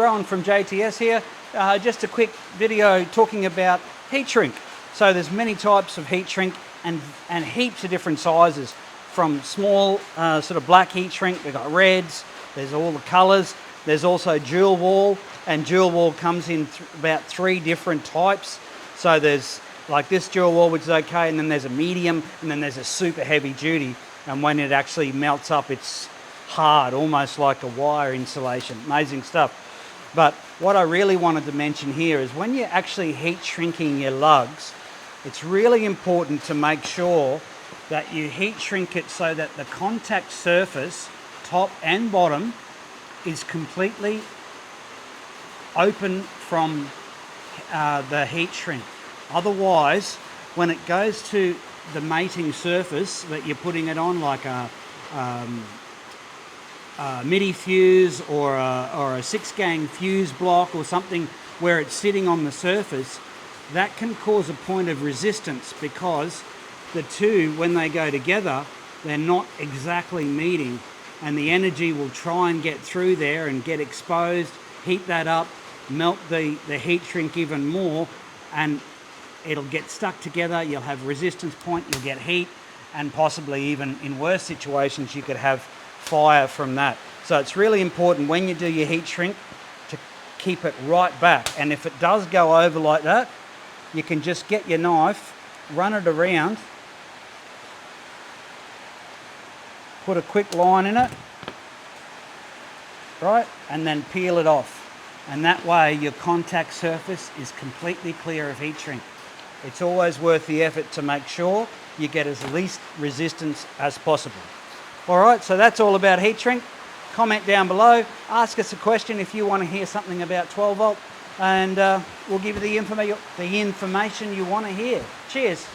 Rowan from JTS here. Just a quick video talking about heat shrink. So there's many types of heat shrink and heaps of different sizes. From small sort of black heat shrink, we've got reds, there's all the colours. There's also dual wall, and dual wall comes in about 3 different types. So there's like this dual wall, which is okay, and then there's a medium, and then there's a super heavy duty. And when it actually melts up, it's hard, almost like a wire insulation. Amazing stuff. But what I really wanted to mention here is when you're actually heat shrinking your lugs, it's really important to make sure that you heat shrink it so that the contact surface, top and bottom, is completely open from the heat shrink. Otherwise, when it goes to the mating surface that you're putting it on, like a MIDI fuse or a 6-gang fuse block or something where it's sitting on the surface, that can cause a point of resistance because the two, when they go together, they're not exactly meeting, and the energy will try and get through there and get exposed, heat that up, melt the heat shrink even more, and it'll get stuck together. You'll have resistance point, you'll get heat, and possibly even in worse situations you could have fire from that. So it's really important when you do your heat shrink to keep it right back, and if it does go over like that, you can just get your knife, run it around, put a quick line in it, right, and then peel it off. And that way your contact surface is completely clear of heat shrink. It's always worth the effort to make sure you get as least resistance as possible. All right, so that's all about heat shrink. Comment down below, ask us a question if you want to hear something about 12 volt, and we'll give you the information you want to hear. Cheers.